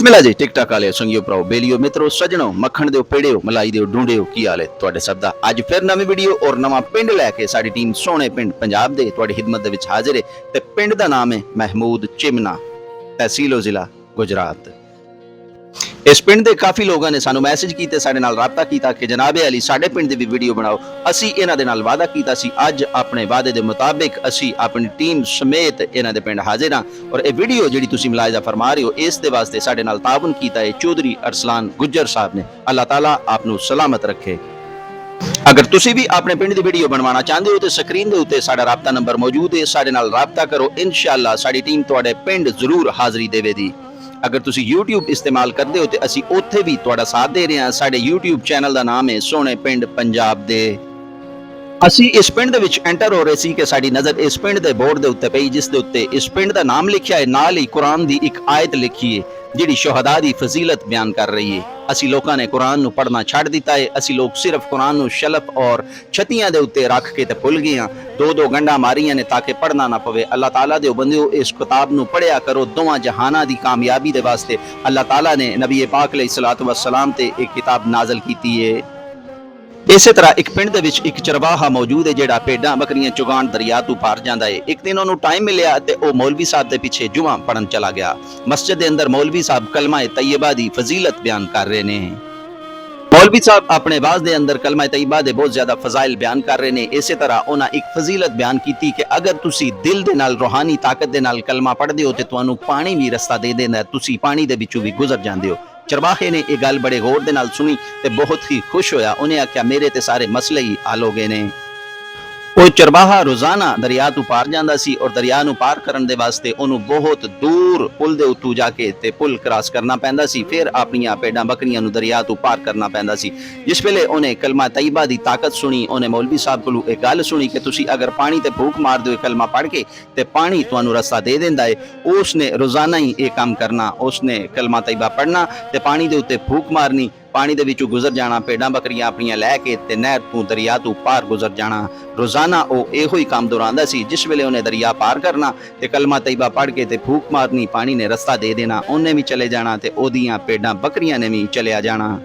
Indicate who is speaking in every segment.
Speaker 1: ਬਿਸਮਿਲ੍ਲਾ ਜੀ ਟਿਕਟਾਕ ਵਾਲਿਓ ਸੰਗਿਓ ਭਰਾਓ ਬੇਲੀਓ ਮਿੱਤਰੋ ਸੱਜਣੋ ਮੱਖਣ ਦਿਓ ਪੇੜਿਓ ਮਲਾਈ ਦਿਓ ਡੂੰਡਿਓ ਕੀ ਹਾਲ ਹੈ ਤੁਹਾਡੇ ਸਭ ਦਾ। ਅੱਜ ਫਿਰ ਨਵੀਂ ਵੀਡੀਓ ਔਰ ਨਵਾਂ ਪਿੰਡ ਲੈ ਕੇ ਸਾਡੀ ਟੀਮ ਸੋਹਣੇ ਪਿੰਡ ਪੰਜਾਬ ਦੇ ਤੁਹਾਡੀ ਖਿਦਮਤ ਦੇ ਵਿੱਚ ਹਾਜ਼ਰ ਹੈ ਤੇ ਪਿੰਡ ਦਾ ਨਾਮ ਹੈ ਮਹਿਮੂਦ ਚਿਮਨਾ, ਤਹਿਸੀਲ ਜ਼ਿਲ੍ਹਾ ਗੁਜਰਾਤ। ਇਸ ਪਿੰਡ ਦੇ ਕਾਫੀ ਲੋਕਾਂ ਨੇ ਸਾਨੂੰ ਮੈਸੇਜ ਕੀਤੇ, ਸਾਡੇ ਨਾਲ ਰਾਬਤਾ ਕੀਤਾ ਕਿ ਜਨਾਬੇ ਅਲੀ ਸਾਡੇ ਪਿੰਡ ਦੀ ਵੀ ਵੀਡੀਓ ਬਣਾਓ। ਅਸੀਂ ਇਹਨਾਂ ਦੇ ਨਾਲ ਵਾਅਦਾ ਕੀਤਾ ਸੀ, ਅੱਜ ਆਪਣੇ ਵਾਅਦੇ ਦੇ ਮੁਤਾਬਿਕ ਅਸੀਂ ਆਪਣੀ ਟੀਮ ਸਮੇਤ ਇਹਨਾਂ ਦੇ ਪਿੰਡ ਹਾਜ਼ਰ ਹਾਂ ਔਰ ਇਹ ਵੀਡੀਓ ਜਿਹੜੀ ਤੁਸੀਂ ਮੁਲਾਜ਼ਾ ਫਰਮਾ ਰਹੇ ਹੋ ਇਸ ਦੇ ਵਾਸਤੇ ਸਾਡੇ ਨਾਲ ਤਾਵਨ ਕੀਤਾ ਹੈ ਚੌਧਰੀ ਅਰਸਲਾਨ ਗੁੱਜਰ ਸਾਹਿਬ ਨੇ। ਅੱਲਾਹ ਤਾਲਾ ਆਪ ਨੂੰ ਸਲਾਮਤ ਰੱਖੇ। ਅਗਰ ਤੁਸੀਂ ਵੀ ਆਪਣੇ ਪਿੰਡ ਦੀ ਵੀਡੀਓ ਬਣਵਾਉਣਾ ਚਾਹੁੰਦੇ ਹੋ ਤੇ ਸਕਰੀਨ ਦੇ ਉੱਤੇ ਸਾਡਾ ਰਾਬਤਾ ਨੰਬਰ ਮੌਜੂਦ ਹੈ, ਸਾਡੇ ਨਾਲ ਰਾਬਤਾ ਕਰੋ। ਇਨਸ਼ਾਅੱਲਾ ਸਾਡੀ ਟੀਮ ਤੁਹਾਡੇ ਪਿੰਡ ਜ਼ਰੂਰ ਹਾਜ਼ਰੀ ਦੇਵੇਗੀ। ਅਗਰ ਤੁਸੀਂ YouTube ਇਸਤੇਮਾਲ ਕਰਦੇ ਹੋ ਤੇ ਅਸੀਂ ਉੱਥੇ ਵੀ ਤੁਹਾਡਾ ਸਾਥ ਦੇ ਰਹੇ ਹਾਂ। ਸਾਡੇ YouTube ਚੈਨਲ ਦਾ ਨਾਮ ਹੈ ਸੋਹਣੇ ਪਿੰਡ ਪੰਜਾਬ ਦੇ। ਅਸੀਂ ਇਸ ਪਿੰਡ ਦੇ ਵਿੱਚ ਐਂਟਰ ਹੋ ਰਹੇ ਸੀ ਕਿ ਸਾਡੀ ਨਜ਼ਰ ਇਸ ਪਿੰਡ ਦੇ ਬੋਰਡ ਦੇ ਉੱਤੇ ਪਈ, ਜਿਸ ਦੇ ਉੱਤੇ ਇਸ ਪਿੰਡ ਦਾ ਨਾਮ ਲਿਖਿਆ ਹੈ, ਨਾਲ ਹੀ ਕੁਰਾਨ ਦੀ ਇੱਕ ਆਇਤ ਲਿਖੀ ਹੈ ਜਿਹੜੀ ਸ਼ੁਹਦਾ ਦੀ ਫਜ਼ੀਲਤ ਬਿਆਨ ਕਰ ਰਹੀ ਹੈ। ਅਸੀਂ ਲੋਕਾਂ ਨੇ ਕੁਰਾਨ ਨੂੰ ਪੜ੍ਹਨਾ ਛੱਡ ਦਿੱਤਾ ਹੈ। ਅਸੀਂ ਲੋਕ ਸਿਰਫ ਕੁਰਾਨ ਨੂੰ ਸ਼ਲਫ ਔਰ ਛਤੀਆਂ ਦੇ ਉੱਤੇ ਰੱਖ ਕੇ ਤੇ ਭੁੱਲ ਗਏ ਹਾਂ। ਦੋ ਗੰਢਾਂ ਮਾਰੀਆਂ ਨੇ ਤਾਂ ਕਿ ਪੜ੍ਹਨਾ ਨਾ ਪਵੇ। ਅੱਲਾਹ ਤਾਲਾ ਦੇ ਬੰਦਿਓ ਇਸ ਕਿਤਾਬ ਨੂੰ ਪੜ੍ਹਿਆ ਕਰੋ। ਦੋਵਾਂ ਜਹਾਨਾਂ ਦੀ ਕਾਮਯਾਬੀ ਦੇ ਵਾਸਤੇ ਅੱਲਾਹ ਤਾਲਾ ਨੇ ਨਬੀ ਪਾਕ अलैहिस्सलातु वस्सलाम ਤੇ ਇੱਕ ਕਿਤਾਬ ਨਾਜ਼ਲ ਕੀਤੀ ਹੈ। ਇਸੇ ਤਰ੍ਹਾਂ ਇੱਕ ਪਿੰਡ ਦੇ ਵਿੱਚ ਇੱਕ ਚਰਵਾਹਾ ਮੌਜੂਦ ਹੈ ਜਿਹੜਾ ਭੇਡਾਂ ਬੱਕਰੀਆਂ ਚੁਗਾਉਣ ਦਰਿਆ ਤੋਂ ਪਾਰ ਜਾਂਦਾ ਹੈ। ਇੱਕ ਦਿਨ ਉਹਨੂੰ ਟਾਈਮ ਮਿਲਿਆ ਤੇ ਉਹ ਮੌਲਵੀ ਸਾਹਿਬ ਦੇ ਪਿੱਛੇ ਜੁਮਾ ਪੜਨ ਚਲਾ ਗਿਆ। ਮਸਜਿਦ ਦੇ ਅੰਦਰ ਮੌਲਵੀ ਸਾਹਿਬ ਕਲਮਾ ਤੈਯਬਾ ਦੀ ਫਜ਼ੀਲਤ ਬਿਆਨ ਕਰ ਰਹੇ ਨੇ। ਮੌਲਵੀ ਸਾਹਿਬ ਆਪਣੇ ਬਾਜ਼ ਦੇ ਅੰਦਰ ਕਲਮਾ ਤੈਯਬਾ ਦੇ ਬਹੁਤ ਜ਼ਿਆਦਾ ਫਜ਼ਾਇਲ ਬਿਆਨ ਕਰ ਰਹੇ ਨੇ। ਇਸੇ ਤਰ੍ਹਾਂ ਉਹਨਾਂ ਇੱਕ ਫਜ਼ੀਲਤ ਬਿਆਨ ਕੀਤੀ ਕਿ ਅਗਰ ਤੁਸੀਂ ਦਿਲ ਦੇ ਨਾਲ ਰੂਹਾਨੀ ਤਾਕਤ ਦੇ ਨਾਲ ਕਲਮਾ ਪੜ੍ਹਦੇ ਹੋ ਤੇ ਤੁਹਾਨੂੰ ਪਾਣੀ ਵੀ ਰਸਤਾ ਦੇ ਦਿੰਦਾ, ਤੁਸੀਂ ਪਾਣੀ ਦੇ ਵਿੱਚੋਂ ਵੀ ਗੁਜ਼ਰ ਜਾਂਦੇ ਹੋ। ਚਰਵਾਹੇ ਨੇ ਇਹ ਗੱਲ ਬੜੇ ਗੌਰ ਦੇ ਨਾਲ ਸੁਣੀ ਤੇ ਬਹੁਤ ਹੀ ਖੁਸ਼ ਹੋਇਆ। ਉਹਨੇ ਆਖਿਆ ਮੇਰੇ ਤੇ ਸਾਰੇ ਮਸਲੇ ਹੀ ਹੱਲ ਹੋ ਗਏ ਨੇ। ਉਹ ਚਰਵਾਹਾ ਰੋਜ਼ਾਨਾ ਦਰਿਆ ਤੋਂ ਪਾਰ ਜਾਂਦਾ ਸੀ ਔਰ ਦਰਿਆ ਨੂੰ ਪਾਰ ਕਰਨ ਦੇ ਵਾਸਤੇ ਉਹਨੂੰ ਬਹੁਤ ਦੂਰ ਪੁਲ ਦੇ ਉੱਤੋਂ ਜਾ ਕੇ ਤੇ ਪੁਲ ਕ੍ਰਾਸ ਕਰਨਾ ਪੈਂਦਾ ਸੀ। ਫਿਰ ਆਪਣੀਆਂ ਭੇਡਾਂ ਬੱਕਰੀਆਂ ਨੂੰ ਦਰਿਆ ਤੋਂ ਪਾਰ ਕਰਨਾ ਪੈਂਦਾ ਸੀ। ਜਿਸ ਵੇਲੇ ਉਹਨੇ ਕਲਮਾ ਤੈਯਬਾ ਦੀ ਤਾਕਤ ਸੁਣੀ, ਉਹਨੇ ਮੌਲਵੀ ਸਾਹਿਬ ਕੋਲੋਂ ਇਹ ਗੱਲ ਸੁਣੀ ਕਿ ਤੁਸੀਂ ਅਗਰ ਪਾਣੀ ਤੇ ਫੂਕ ਮਾਰ ਦਿਓ ਕਲਮਾ ਪੜ੍ਹ ਕੇ ਤੇ ਪਾਣੀ ਤੁਹਾਨੂੰ ਰਸਤਾ ਦੇ ਦਿੰਦਾ ਹੈ। ਉਸਨੇ ਰੋਜ਼ਾਨਾ ਹੀ ਇਹ ਕੰਮ ਕਰਨਾ। ਉਸਨੇ ਕਲਮਾ ਤੈਯਬਾ ਪੜ੍ਹਨਾ ਤੇ ਪਾਣੀ ਦੇ ਉੱਤੇ ਫੂਕ ਮਾਰਨੀ, ਪਾਣੀ ਦੇ ਵਿੱਚੋਂ ਗੁਜ਼ਰ ਜਾਣਾ, ਭੇਡਾਂ ਬੱਕਰੀਆਂ ਆਪਣੀਆਂ ਲੈ ਕੇ ਤੇ ਨਹਿਰ ਤੋਂ ਦਰਿਆ ਤੋਂ ਪਾਰ ਗੁਜ਼ਰ ਜਾਣਾ। ਰੋਜ਼ਾਨਾ ਉਹ ਇਹੋ ਹੀ ਕੰਮ ਦੁਹਰਾਉਂਦਾ ਸੀ। ਜਿਸ ਵੇਲੇ ਉਹਨੇ ਦਰਿਆ ਪਾਰ ਕਰਨਾ ਤੇ ਕਲਮਾ ਤੈਯਬਾ ਪੜ੍ਹ ਕੇ ਤੇ ਫੂਕ ਮਾਰਨੀ, ਪਾਣੀ ਨੇ ਰਸਤਾ ਦੇ ਦੇਣਾ, ਉਹਨੇ ਵੀ ਚਲੇ ਜਾਣਾ ਤੇ ਉਹਦੀਆਂ ਭੇਡਾਂ ਬੱਕਰੀਆਂ ਨੇ ਵੀ ਚਲਿਆ ਜਾਣਾ।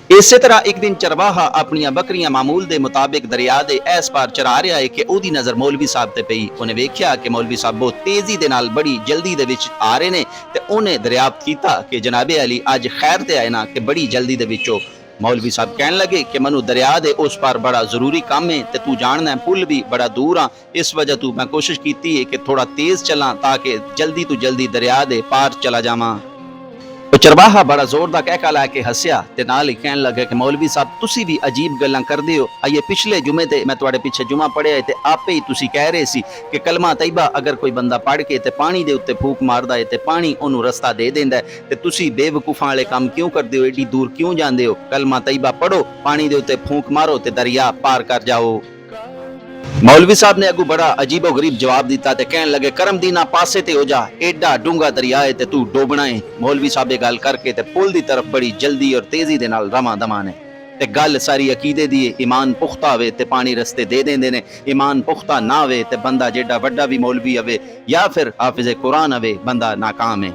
Speaker 1: ਇਸੇ ਤਰ੍ਹਾਂ ਇੱਕ ਦਿਨ ਚਰਵਾਹਾ ਆਪਣੀਆਂ ਬੱਕਰੀਆਂ ਮਾਮੂਲ ਦੇ ਮੁਤਾਬਿਕ ਦਰਿਆ ਦੇ ਇਸ ਪਾਰ ਚਰਾ ਰਿਹਾ ਹੈ ਕਿ ਉਹਦੀ ਨਜ਼ਰ ਮੌਲਵੀ ਸਾਹਿਬ ਤੇ ਪਈ। ਉਹਨੇ ਵੇਖਿਆ ਕਿ ਮੌਲਵੀ ਸਾਹਿਬ ਬਹੁਤ ਤੇਜ਼ੀ ਦੇ ਨਾਲ ਬੜੀ ਜਲਦੀ ਦੇ ਵਿੱਚ ਆ ਰਹੇ ਨੇ ਤੇ ਉਹਨੇ ਦਰਿਆਫਤ ਕੀਤਾ ਕਿ ਜਨਾਬੇ ਅਲੀ ਅੱਜ ਖੈਰ ਤੇ ਆਏ ਨਾ ਕਿ ਬੜੀ ਜਲਦੀ ਦੇ ਵਿੱਚੋਂ। ਮੌਲਵੀ ਸਾਹਿਬ ਕਹਿਣ ਲੱਗੇ ਕਿ ਮੈਨੂੰ ਦਰਿਆ ਦੇ ਉਸ ਪਾਰ ਬੜਾ ਜ਼ਰੂਰੀ ਕੰਮ ਹੈ ਤੇ ਤੂੰ ਜਾਣਦਾ ਪੁਲ ਵੀ ਬੜਾ ਦੂਰ ਆ, ਇਸ ਵਜ੍ਹਾ ਤੋਂ ਮੈਂ ਕੋਸ਼ਿਸ਼ ਕੀਤੀ ਹੈ ਕਿ ਥੋੜਾ ਤੇਜ਼ ਚੱਲਾਂ ਤਾਂ ਕਿ ਜਲਦੀ ਤੋਂ ਜਲਦੀ ਦਰਿਆ ਦੇ ਪਾਰ ਚਲਾ ਜਾਵਾਂ। ਉਹ ਚਰਵਾਹਾ ਬੜਾ ਜ਼ੋਰ ਦਾ ਕਹਿਕਾ ਲਾ ਕੇ ਹੱਸਿਆ ਤੇ ਨਾਲ ਹੀ ਕਹਿਣ ਲੱਗਾ ਕਿ ਮੌਲਵੀ ਸਾਹਿਬ ਤੁਸੀਂ ਵੀ ਅਜੀਬ ਗੱਲਾਂ ਕਰਦੇ ਹੋ। ਆਈਏ ਪਿਛਲੇ ਜੁਮੇ ਤੇ ਮੈਂ ਤੁਹਾਡੇ ਪਿੱਛੇ ਜੁਮਾ ਪੜਿਆ ਤੇ ਆਪੇ ਹੀ ਤੁਸੀਂ ਕਹਿ ਰਹੇ ਸੀ ਕਿ ਕਲਮਾ ਤੈਯਬਾ ਅਗਰ ਕੋਈ ਬੰਦਾ ਪੜ੍ਹ ਕੇ ਤੇ ਪਾਣੀ ਦੇ ਉੱਤੇ ਫੂਕ ਮਾਰਦਾ ਹੈ ਤੇ ਪਾਣੀ ਉਹਨੂੰ ਰਸਤਾ ਦੇ ਦਿੰਦਾ ਤੇ ਤੁਸੀਂ ਬੇਵਕੂਫਾਂ ਵਾਲੇ ਕੰਮ ਕਿਉਂ ਕਰਦੇ ਹੋ, ਏਡੀ ਦੂਰ ਕਿਉਂ ਜਾਂਦੇ ਹੋ? ਕਲਮਾ ਤੈਯਬਾ ਪੜੋ, ਪਾਣੀ ਦੇ ਉੱਤੇ ਫੂਕ ਮਾਰੋ ਤੇ ਦਰਿਆ ਪਾਰ ਕਰ ਜਾਓ। ਮੌਲਵੀ ਸਾਹਿਬ ਨੇ ਅੱਗੋਂ ਬੜਾ ਅਜੀਬੋ ਗਰੀਬ ਜਵਾਬ ਦਿੱਤਾ ਤੇ ਕਹਿਣ ਲੱਗੇ ਕਰਮ ਦੀਨਾ ਪਾਸੇ ਤੇ ਹੋ ਜਾ, ਏਡਾ ਡੂੰਗਾ ਦਰਿਆ ਹੈ ਤੇ ਤੂੰ ਡੋਬਣਾ ਹੈ। ਮੌਲਵੀ ਸਾਹਿਬ ਇਹ ਗੱਲ ਕਰਕੇ ਤੇ ਪੁਲ ਦੀ ਤਰਫ ਬੜੀ ਜਲਦੀ ਔਰ ਤੇਜ਼ੀ ਦੇ ਨਾਲ ਰਵਾਂ ਦਵਾਂ ਨੇ। ਤੇ ਗੱਲ ਸਾਰੀ ਅਕੀਦੇ ਦੀ ਹੈ। ਈਮਾਨ ਪੁਖਤਾ ਹੋਵੇ ਤੇ ਪਾਣੀ ਰਸਤੇ ਦੇ ਦਿੰਦੇ ਨੇ, ਈਮਾਨ ਪੁਖਤਾ ਨਾ ਹੋਵੇ ਤੇ ਬੰਦਾ ਜਿਹੜਾ ਵੱਡਾ ਵੀ ਮੌਲਵੀ ਹੋਵੇ ਜਾਂ ਫਿਰ ਹਾਫਿਜ਼ ਕੁਰਾਨ ਹੋਵੇ ਬੰਦਾ ਨਾਕਾਮ ਹੈ।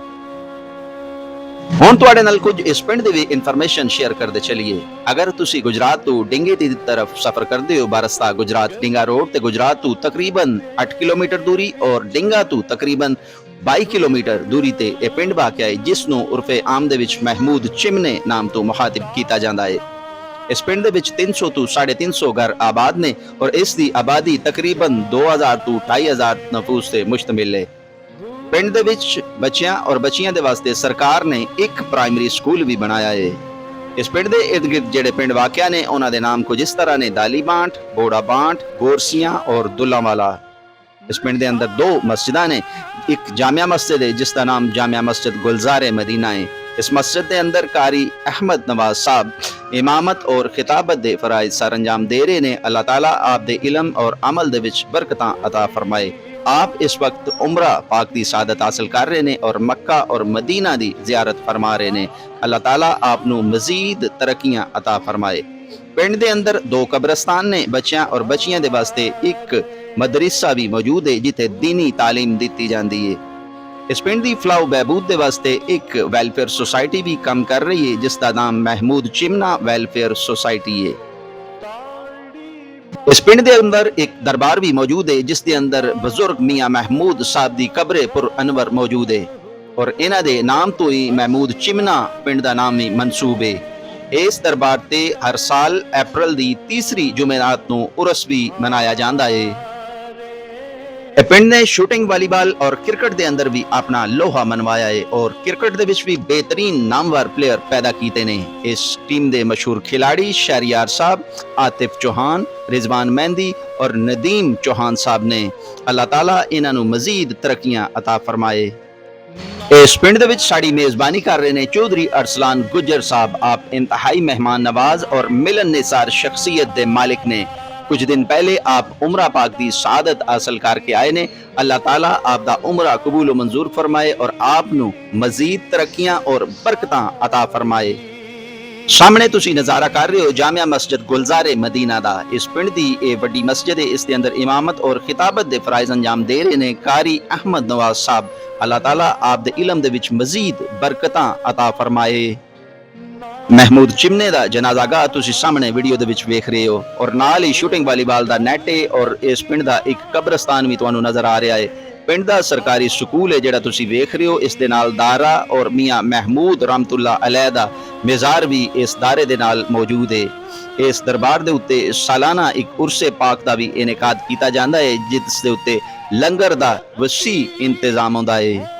Speaker 1: ਹੁਣ ਤੁਹਾਡੇ ਨਾਲ ਕੁਝ ਇਸ ਪਿੰਡ ਦੀ ਵੀ ਇਨਫੋਰਮੇਸ਼ਨ ਸ਼ੇਅਰ ਕਰਦੇ ਚਲੀਏ। ਅਗਰ ਤੁਸੀਂ ਗੁਜਰਾਤ ਤੋਂ ਡਿੰਗੇ ਦੀ ਤਰਫ ਸਫ਼ਰ ਕਰਦੇ ਹੋ, ਬਰਸਤਾ ਗੁਜਰਾਤ ਡਿੰਗਾ ਰੋਡ ਤੇ ਗੁਜਰਾਤ ਤੋਂ ਤਕਰੀਬਨ 8 ਕਿਲੋਮੀਟਰ ਦੂਰੀ ਔਰ ਡਿੰਗਾ ਤੋਂ ਤਕਰੀਬਨ 22 ਕਿਲੋਮੀਟਰ ਦੂਰੀ ਤੇ ਇਹ ਪਿੰਡ ਵਾਕਿਆ ਹੈ, ਜਿਸ ਨੂੰ ਉਰਫੇ ਆਮ ਦੇ ਵਿੱਚ ਮਹਿਮੂਦ ਚਿਮਨੇ ਨਾਮ ਤੋਂ ਮੁਖਾਤਿਬ ਕੀਤਾ ਜਾਂਦਾ ਹੈ। ਇਸ ਪਿੰਡ ਦੇ ਵਿੱਚ 300 ਤੋਂ 350 ਘਰ ਆਬਾਦ ਨੇ ਔਰ ਇਸ ਦੀ ਆਬਾਦੀ ਤਕਰੀਬਨ 2000 ਤੋਂ 2500 ਨਫੂਸ ਤੇ ਮੁਸ਼ਤਮਿਲ ਹੈ। ਪਿੰਡ ਦੇ ਵਿੱਚ ਬੱਚਿਆਂ ਔਰ ਬੱਚੀਆਂ ਦੇ ਵਾਸਤੇ ਸਰਕਾਰ ਨੇ ਇੱਕ ਪ੍ਰਾਇਮਰੀ ਸਕੂਲ ਵੀ ਬਣਾਇਆ ਹੈ। ਇਸ ਪਿੰਡ ਦੇ ਇਰਦ ਗਿਰਦ ਜਿਹੜੇ ਪਿੰਡ ਵਾਕਿਆ ਨੇ ਉਹਨਾਂ ਦੇ ਨਾਮ ਕੁਝ ਇਸ ਤਰ੍ਹਾਂ ਨੇ: ਦਾਲੀ ਬਾਂਟ, ਬੋੜਾ ਬਾਂਟ, ਗੋਰਸੀਆਂ ਔਰ ਦੁੱਲਾਵਾਲਾ। ਇਸ ਪਿੰਡ ਦੇ ਅੰਦਰ 2 ਮਸਜਿਦਾਂ ਨੇ। ਇੱਕ ਜਾਮਿਆ ਮਸਜਿਦ ਹੈ ਜਿਸ ਦਾ ਨਾਮ ਜਾਮਿਆ ਮਸਜਿਦ ਗੁਲਜ਼ਾਰ ਮਦੀਨਾ ਹੈ। ਇਸ ਮਸਜਿਦ ਦੇ ਅੰਦਰ कारी अहमद नवाज साहब इमामत और खिताबत ਦੇ फराइज सर अंजाम दे रहे ने। अल्लाह ताला आप दे इलम और अमल दे विच बरकतां अता फरमाए। आप इस वक्त उमरा पाक दी सादत हासिल कर रहे हैं और मक्का और मदीना दी जियारत फरमा रहे हैं। अल्लाह ताला आप नू मजीद तरक्कियां अता फरमाए। पिंड दे अंदर 2 कब्रस्तान ने बच्चियां और बच्चियां दे वास्ते एक मदरसा भी मौजूद है जिथे दीनी तालीम दी जाती है। ਇਸ ਪਿੰਡ ਦੀ ਫਲਾਹ ਬਹਿਬੂਦ ਦੇ ਵਾਸਤੇ ਇੱਕ ਵੈਲਫੇਅਰ ਸੁਸਾਇਟੀ ਵੀ ਕੰਮ ਕਰ ਰਹੀ ਹੈ, ਜਿਸ ਦਾ ਨਾਮ ਮਹਿਮੂਦ ਚਿਮਨਾ ਵੈਲਫੇਅਰ ਸੁਸਾਇਟੀ ਹੈ। ਇਸ ਪਿੰਡ ਦੇ ਅੰਦਰ ਇੱਕ ਦਰਬਾਰ ਵੀ ਮੌਜੂਦ ਹੈ, ਜਿਸ ਦੇ ਅੰਦਰ ਬਜ਼ੁਰਗ ਮੀਆਂ ਮਹਿਮੂਦ ਸਾਹਿਬ ਦੀ ਕਬਰ ਪੁਰ ਅਨਵਰ ਮੌਜੂਦ ਹੈ ਔਰ ਇਹਨਾਂ ਦੇ ਨਾਮ ਤੋਂ ਹੀ ਮਹਿਮੂਦ ਚਿਮਨਾ ਪਿੰਡ ਦਾ ਨਾਮ ਹੀ ਮਨਸੂਬ ਹੈ। ਇਸ ਦਰਬਾਰ ਤੇ ਹਰ ਸਾਲ ਅਪ੍ਰੈਲ ਦੀ ਤੀਸਰੀ ਜੁਮੇਰਾਤ ਨੂੰ ਉਰਸ ਵੀ ਮਨਾਇਆ ਜਾਂਦਾ ਹੈ। ਇਹ ਪਿੰਡ ਨੇ ਸ਼ੂਟਿੰਗ, ਵਾਲੀਬਾਲ ਔਰ ਕ੍ਰਿਕਟ ਦੇ ਅੰਦਰ ਵੀ ਆਪਣਾ ਲੋਹਾ ਮਨਵਾਇਆ ਹੈ ਔਰ ਕ੍ਰਿਕਟ ਦੇ ਵਿੱਚ ਵੀ ਬਿਹਤਰੀਨ ਨਾਮਵਰ ਪਲੇਅਰ ਪੈਦਾ ਕੀਤੇ ਨੇ। ਇਸ ਟੀਮ ਦੇ ਮਸ਼ਹੂਰ ਖਿਡਾਰੀ ਸ਼ਹਿਰਯਾਰ ਸਾਹਿਬ, ਆਤਿਫ ਚੌਹਾਨ, ਰਿਜ਼ਵਾਨ ਮਹਿੰਦੀ ਔਰ ਨਦੀਮ ਚੌਹਾਨ ਸਾਹਿਬ ਨੇ। ਅੱਲਾਹ ਤਾਲਾ ਇਹਨਾਂ ਨੂੰ ਮਜ਼ੀਦ ਤਰੱਕੀਆਂ ਅਤਾ ਫਰਮਾਏ। ਇਸ ਪਿੰਡ ਦੇ ਵਿੱਚ ਸਾਡੀ ਮੇਜ਼ਬਾਨੀ ਕਰ ਰਹੇ ਨੇ ਚੌਧਰੀ ਅਰਸਲਾਨ ਗੁੱਜਰ ਸਾਹਿਬ। ਆਪ ਇੰਤਹਾਈ ਮਹਿਮਾਨ ਨਵਾਜ਼ ਔਰ ਮਿਲਨ ਨਿਸਾਰ ਸ਼ਖਸੀਅਤ ਦੇ ਮਾलिक ਨੇ। कुछ दिन पहले आप उम्रा पाक की शहादत हासिल करके आए ने। अल्लाह ताला आप दा उम्रा कबूल मंजूर फरमाए और आप नू मजीद तरक्कियां और बरकतां अता फरमाए। सामने तुसी नज़ारा कर रहे हो जामिया मस्जिद गुलजार मदीना दा। इस पिंड दी ये वड्डी मस्जिद है, इस दे अंदर इमामत और खिताबत दे फराइज अंजाम दे रहे ने कारी अहमद नवाज साहब। अल्लाह ताला आप दे इलम दे विच मजीद बरकतां अता फरमाए। ਮਹਿਮੂਦ ਚਿਮਨੇ ਦਾ ਜਨਾਜ਼ਾਗਾਹ ਤੁਸੀਂ ਸਾਹਮਣੇ ਵੀਡੀਓ ਦੇ ਵਿੱਚ ਵੇਖ ਰਹੇ ਹੋ ਔਰ ਨਾਲ ਹੀ ਸ਼ੂਟਿੰਗ ਵਾਲੀਬਾਲ ਦਾ ਨੈਟ ਹੈ ਔਰ ਇਸ ਪਿੰਡ ਦਾ ਇੱਕ ਕਬਰਸਤਾਨ ਵੀ ਤੁਹਾਨੂੰ ਨਜ਼ਰ ਆ ਰਿਹਾ ਹੈ। ਪਿੰਡ ਦਾ ਸਰਕਾਰੀ ਸਕੂਲ ਹੈ ਜਿਹੜਾ ਤੁਸੀਂ ਵੇਖ ਰਹੇ ਹੋ, ਇਸ ਦੇ ਨਾਲ ਦਾਰਾ ਔਰ ਮੀਆਂ ਮਹਿਮੂਦ ਰਹਿਮਤੁल्लाह ਅਲੈਹ ਦਾ ਮਜ਼ਾਰ ਵੀ ਇਸ ਦਾਰੇ ਦੇ ਨਾਲ ਮੌਜੂਦ ਹੈ। ਇਸ ਦਰਬਾਰ ਦੇ ਉੱਤੇ ਸਾਲਾਨਾ ਇੱਕ ਉਰਸੇ ਪਾਕ ਦਾ ਵੀ ਇਨਕਾਦ ਕੀਤਾ ਜਾਂਦਾ ਹੈ, ਜਿਸ ਦੇ ਉੱਤੇ ਲੰਗਰ ਦਾ ਵਸੀ ਇੰਤਜ਼ਾਮ ਹੁੰਦਾ ਹੈ।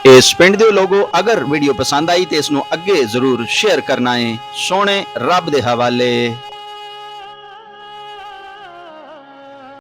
Speaker 1: इस पिंड दे लोगो अगर वीडियो पसंद आई तो इसनों अगे जरूर शेयर करना है। सोने रब दे हवाले।